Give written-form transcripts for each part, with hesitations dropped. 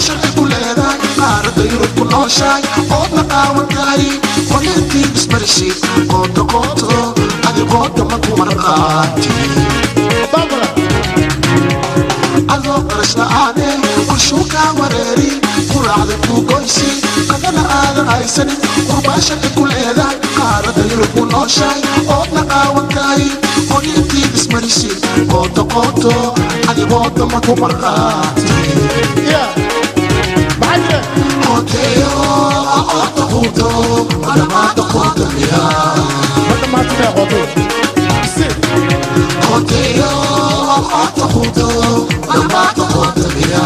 sharci ku leedahay qaarada yurub ku nooshahay oodna qaawan tahay qolintii ismarishid qooto qooto adigooda ma ku marqaati adoo qarash la'aane qorshuukaa wareeri quraacda kuu goysi qadana aadan haysanin qurbaa sharci ku leedahay qaarada yurub ku nooshahay oodna qaawan tahay qolintii ismarishid qooto qooto adigooda ma ku marqaati Koteo, auto kuto, adamato kotamia. Adamato me koto. Koteo, auto kuto, adamato kotamia.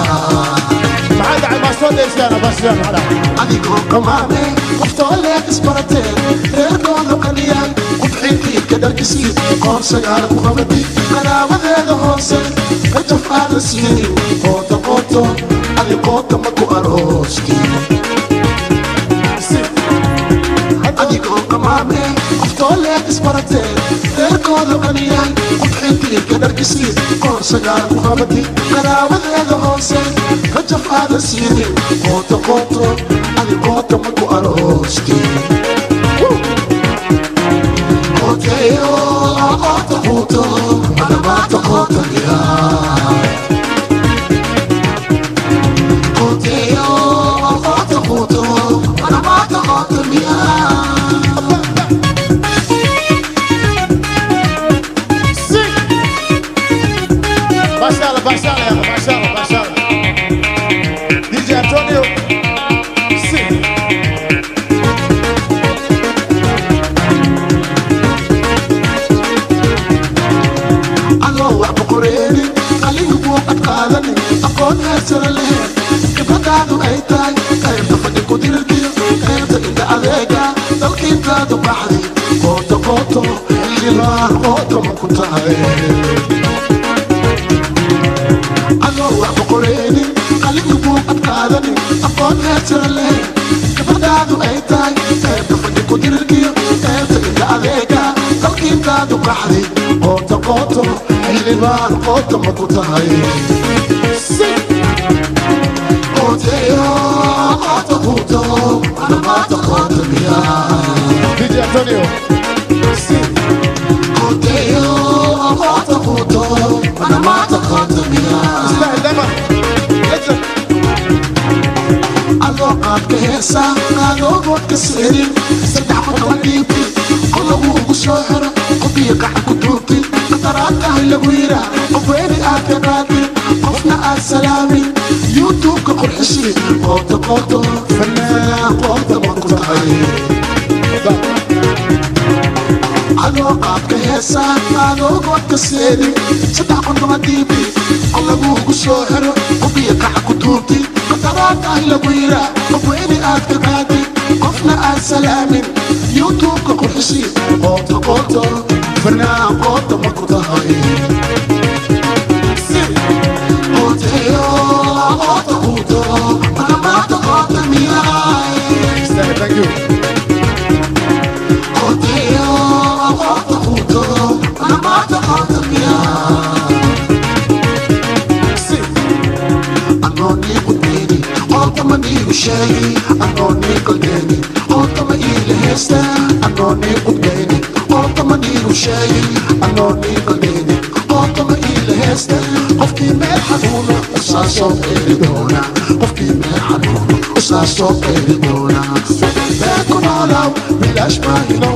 بعد على ما صار ليش أنا بس أنا أديكو كمامي قفتولي إسبرتين إرقون قليان وبحيتي كدر كسير قرصة على مغمدي أنا وذيذ هوسن كجف هذا السيني قوتو قوتو أدي قوتو مكو أروستي أديكو كمامي قفتولي إسبرتين إرقون قليان وبحيتي كدر كسير قرصة على مغمدي أنا وذيذ هوسن كجف هذا السيني قوتو قوتو أدي قوتو مكو أروستي Koteo, auto kuto, adamato kotamia. Koteo, auto kuto, adamato kotamia. Bashala, bashala, bashala, bashala. DJ Antonio, sing. Qur'ani qaligu buu qadqaadani aqoon heesara leh gabadhaadu ay tahay qaybta fadhi ku dirtiyo qaybta inta adeega dalkiintaadu baxday qooto qooto xildhibaan qooto ma ku tahay adoo wax Qur'ani qaligu buu qadqaadani aqoon heesara leh gabadhaadu ay tahay qaybta fadhi ku dirtiyo qaybta inta adeega dalkiintaadu baxday qooto qooto xildhibaan qooto ma ku tahay Koteo, auto kuto, adamato kotamia. DJ Antonio, Koteo, auto kuto, adamato kotamia. Allo qaabka heesa qaadoo boodka seerin saddex qodobad dhiibti qolobu ugu soo xiro qobiya qaxa ku duubti qataraadkahay lagu yiraa qofweeni aad ka qaadin qofna aad salaamin youtubeka qurxisi qooto qooto fanaan qoota ma ku tahay adoo qaabka heesa qaadoo boodka seerin saddex qodobad dhiibti qolobu ugu soo xiro qobiya qaxa ku duubti qataraadkahay lagu yiraa qofweeni aad ka qaadin qofna aad salaamin youtubeka qurxisi qooto qooto fanaan qoota ma ku tahay Koteo, auto kuto, adamato kotamia. Thank you. Koteo, auto kuto, adamato kotamia. Anoni kuteni, auto mani ushegi, anoni kuteni, auto ma ilhesta, anoni kuteni, auto mani ushegi, anoni kuteni, auto ma ilhesta. Qofkii meel xanuuno usaasoo qeyri doona qofkii meel xanuuno usaasoo qeyri doona bee ku noolaw bilaash maahino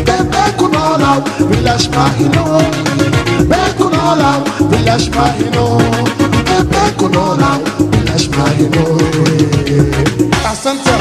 bee ku noolaw bilaash maahino bee ku noolaw bilaash maahino bee ku noolaw bilaash maahino. Ahsanta.